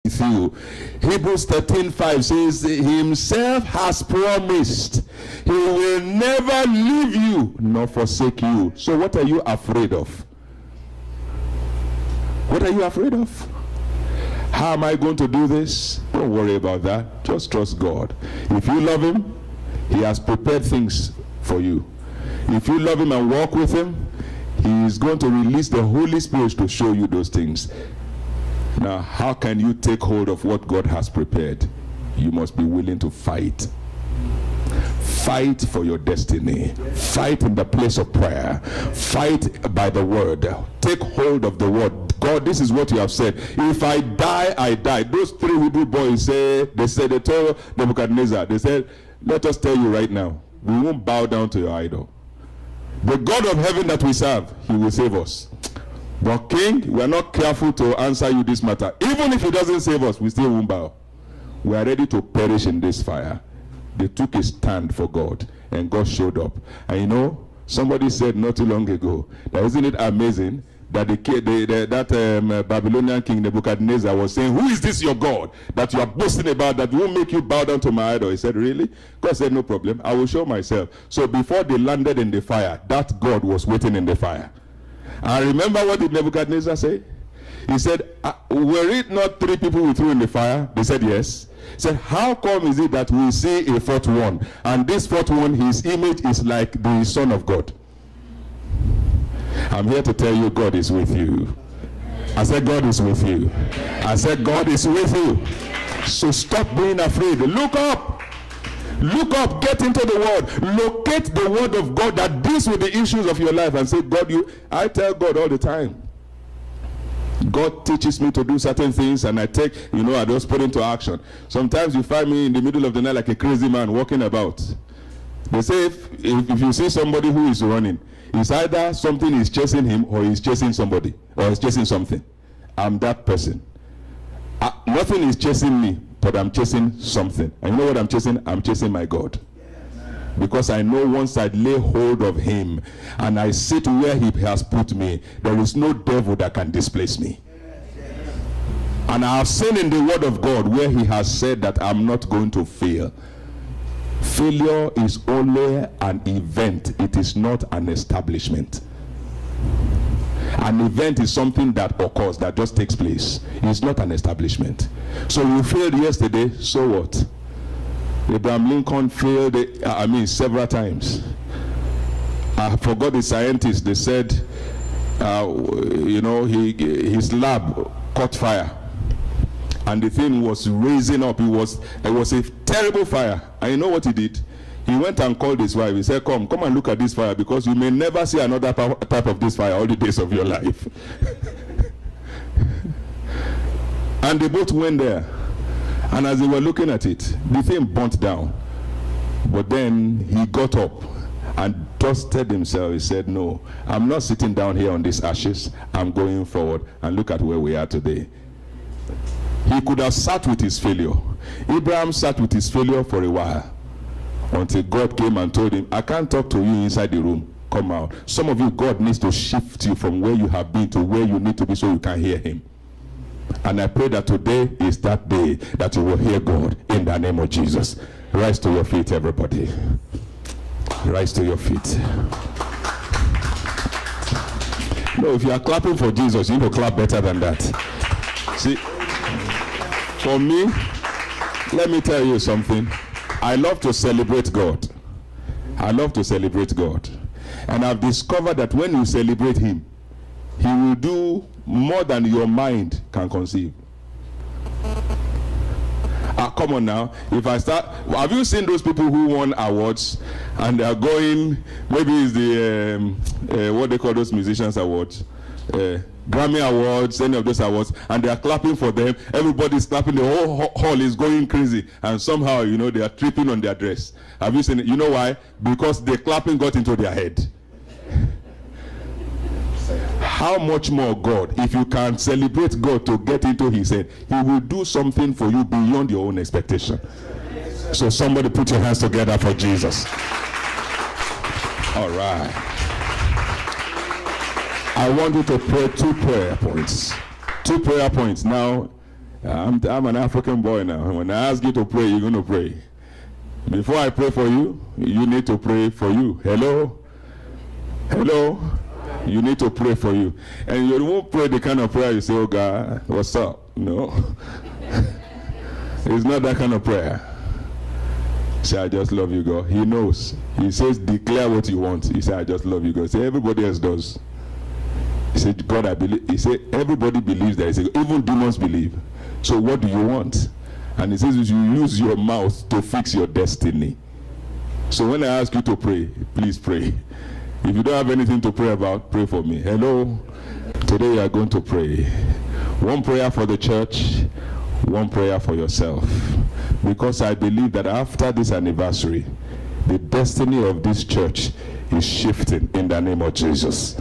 with you. Hebrews 13:5 says he himself has promised he will never leave you nor forsake you. So what are you afraid of? What are you afraid of? How am I going to do this? Don't worry about that. Just trust God. If you love him, he has prepared things for you. If you love him and walk with him, he is going to release the Holy Spirit to show you those things. Now, how can you take hold of what God has prepared? You must be willing to fight. Fight for your destiny. Fight in the place of prayer. Fight by the word. Take hold of the word. God, this is what you have said. If I die, I die. Those three Hebrew boys they told Nebuchadnezzar, they said, let us tell you right now, we won't bow down to your idol. The God of heaven that we serve, he will save us. But king, we are not careful to answer you this matter. Even if he doesn't save us, we still won't bow. We are ready to perish in this fire. They took a stand for God, and God showed up. And you know, somebody said not too long ago, that isn't it amazing that Babylonian king Nebuchadnezzar was saying, who is this your God that you are boasting about, that will make you bow down to my idol? He said, really? God said, no problem, I will show myself. So before they landed in the fire, that God was waiting in the fire. And remember what did Nebuchadnezzar say? He said, were it not three people we threw in the fire? They said, yes. He said, how come is it that we see a fourth one? And this fourth one, his image is like the Son of God. I'm here to tell you, God is with you. I said, God is with you. I said, God is with you. So stop being afraid. Look up. Look up. Get into the word. Locate the word of God that deals with the issues of your life and say, God, I tell God all the time. God teaches me to do certain things, and I take, I just put into action. Sometimes you find me in the middle of the night like a crazy man walking about. They say if you see somebody who is running, it's either something is chasing him or he's chasing somebody or he's chasing something. I'm that person. Nothing is chasing me, but I'm chasing something. And you know what I'm chasing? I'm chasing my God. Because I know once I lay hold of him and I sit where he has put me, there is no devil that can displace me. And I have seen in the word of God where he has said that I'm not going to fail. Failure is only an event. It is not an establishment. An event is something that occurs, that just takes place. It's not an establishment. So you failed yesterday, so what? Abraham Lincoln failed, several times. I forgot the scientists. They said, his lab caught fire. And the thing was raising up. It was a terrible fire. And you know what he did? He went and called his wife. He said, come and look at this fire, because you may never see another type of this fire all the days of your life. And they both went there. And as they were looking at it, the thing burnt down. But then he got up and dusted himself. He said, no, I'm not sitting down here on these ashes. I'm going forward. And look at where we are today. He could have sat with his failure. Abraham sat with his failure for a while, until God came and told him, I can't talk to you inside the room. Come out. Some of you, God needs to shift you from where you have been to where you need to be so you can hear him. And I pray that today is that day that you will hear God in the name of Jesus. Rise to your feet, everybody. Rise to your feet. No, if you are clapping for Jesus, you need to clap better than that. See, for me, let me tell you something. I love to celebrate God. I love to celebrate God. And I've discovered that when you celebrate him, he will do more than your mind can conceive. Come on now. If I start, have you seen those people who won awards and they are going, maybe it's the, what they call those musicians awards, Grammy Awards, any of those awards, and they are clapping for them. Everybody's clapping. The whole hall is going crazy, and somehow, they are tripping on their dress. Have you seen it? You know why? Because the clapping got into their head. How much more God, if you can celebrate God to get into his head, he will do something for you beyond your own expectation. So somebody put your hands together for Jesus. All right. I want you to pray 2 prayer points. 2 prayer points. Now, I'm an African boy now. When I ask you to pray, you're going to pray. Before I pray for you, you need to pray for you. Hello? Hello? You need to pray for you. And you won't pray the kind of prayer you say, oh God, what's up? No. It's not that kind of prayer. Say, I just love you, God. He knows. He says, declare what you want. He said, I just love you, God. Say, everybody else does. He said, God, I believe. He said, everybody believes that. He said, even demons believe. So what do you want? And he says, you use your mouth to fix your destiny. So when I ask you to pray, please pray. If you don't have anything to pray about, pray for me. Hello? Today you are going to pray. One prayer for the church, one prayer for yourself. Because I believe that after this anniversary, the destiny of this church is shifting in the name of Jesus.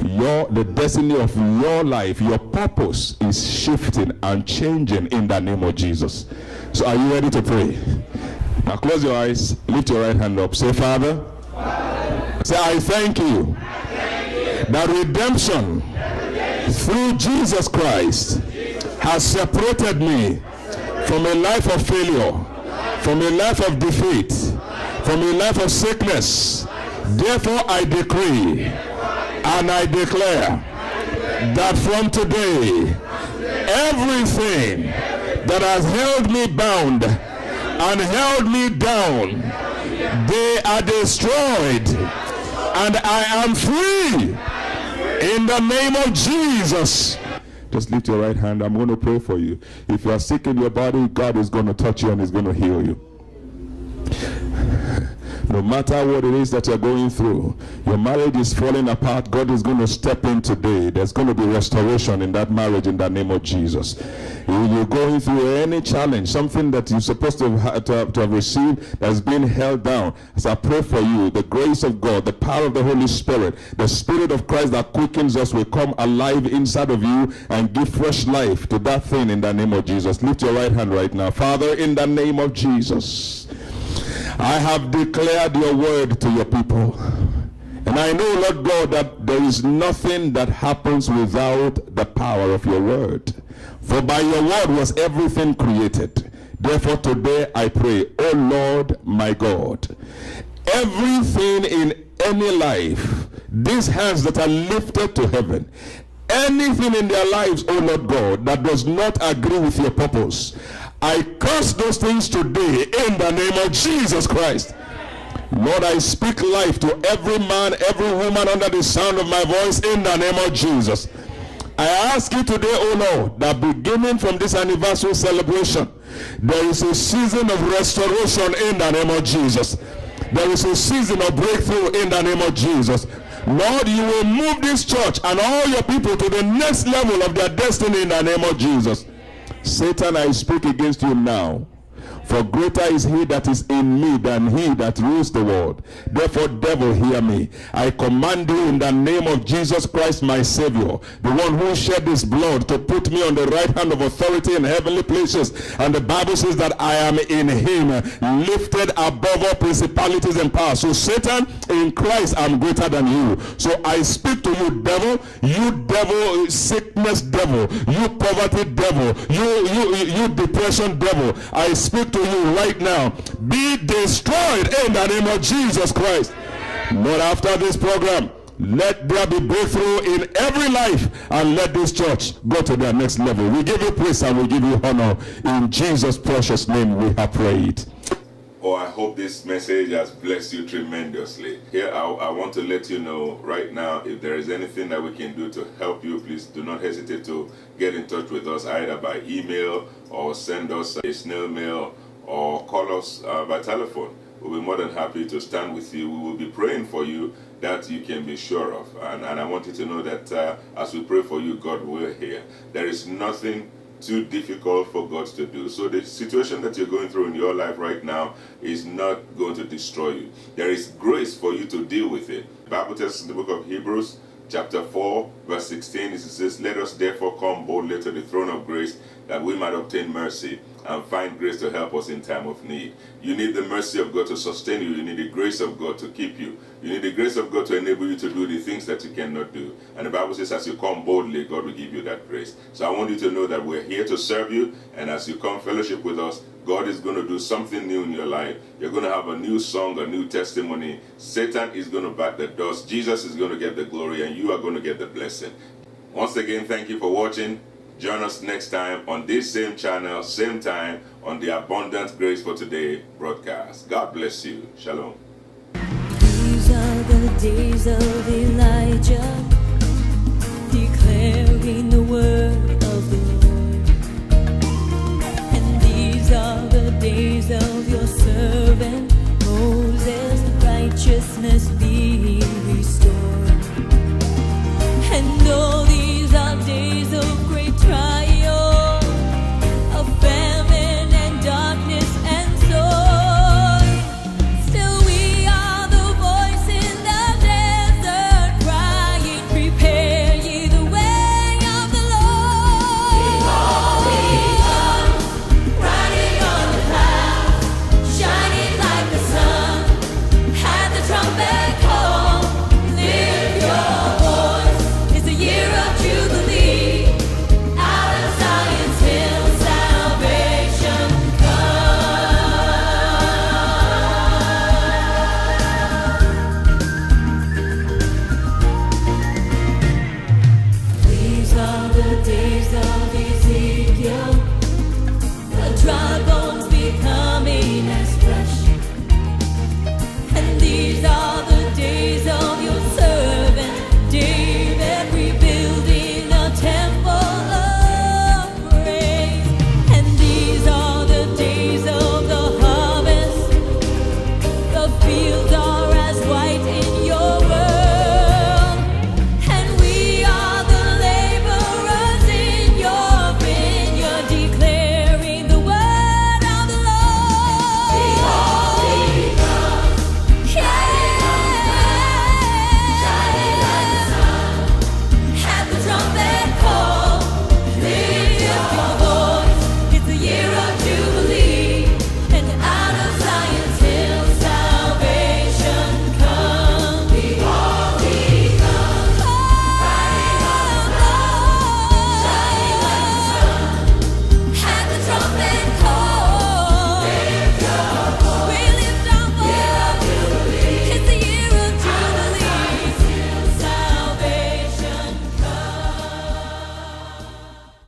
The destiny of your life, your purpose is shifting and changing in the name of Jesus. So are you ready to pray? Now close your eyes, lift your right hand up. Say, Father, say, I thank you that redemption through Jesus Christ has separated me from a life of failure, from a life of defeat, from a life of sickness. Therefore I decree and I declare that from today, everything that has held me bound and held me down, they are destroyed, and I am free in the name of Jesus. Just lift your right hand. I'm going to pray for you. If you are sick in your body, God is going to touch you and is going to heal you. No matter what it is that you're going through, your marriage is falling apart, God is going to step in today. There's going to be restoration in that marriage in the name of Jesus. If you're going through any challenge, something that you're supposed to have received that's been held down, as I pray for you, the grace of God, the power of the Holy Spirit, the Spirit of Christ that quickens us will come alive inside of you and give fresh life to that thing in the name of Jesus. Lift your right hand right now. Father, in the name of Jesus, I have declared your word to your people. And I know, Lord God, that there is nothing that happens without the power of your word. For by your word was everything created. Therefore today I pray, O Lord my God, everything in any life, these hands that are lifted to heaven, anything in their lives, O Lord God, that does not agree with your purpose, I curse those things today in the name of Jesus Christ. Lord, I speak life to every man, every woman under the sound of my voice in the name of Jesus. I ask you today, O Lord, that beginning from this anniversary celebration, there is a season of restoration in the name of Jesus. There is a season of breakthrough in the name of Jesus. Lord, you will move this church and all your people to the next level of their destiny in the name of Jesus. Satan, I speak against you now. For greater is he that is in me than he that rules the world. Therefore, devil, hear me. I command you in the name of Jesus Christ, my Savior, the one who shed his blood to put me on the right hand of authority in heavenly places. And the Bible says that I am in him, lifted above all principalities and powers. So Satan, in Christ, I'm greater than you. So I speak to you, devil, sickness devil, you poverty devil, you depression devil. I speak to you right now, be destroyed in the name of Jesus Christ. Lord, after this program, let there be breakthrough in every life, and let this church go to their next level. We give you praise and we give you honor. In Jesus' precious name we have prayed. Oh, I hope this message has blessed you tremendously. Here, I want to let you know right now, if there is anything that we can do to help you, please do not hesitate to get in touch with us either by email or send us a snail mail or call us by telephone. We'll be more than happy to stand with you. We will be praying for you, that you can be sure of. And I want you to know that as we pray for you, God will hear. There is nothing too difficult for God to do. So the situation that you're going through in your life right now is not going to destroy you. There is grace for you to deal with it. The Bible tells us in the book of Hebrews, chapter 4, verse 16, it says, "Let us therefore come boldly to the throne of grace, that we might obtain mercy and find grace to help us in time of need." You need the mercy of God to sustain you. You need the grace of God to keep you. You need the grace of God to enable you to do the things that you cannot do. And the Bible says, as you come boldly, God will give you that grace. So I want you to know that we're here to serve you. And as you come fellowship with us, God is going to do something new in your life. You're going to have a new song, a new testimony. Satan is going to back the dust. Jesus is going to get the glory, and you are going to get the blessing. Once again, thank you for watching. Join us next time on this same channel, same time, on the Abundant Grace for Today broadcast. God bless you. Shalom. These are the days of Elijah, declaring the word of the Lord. And these are the days of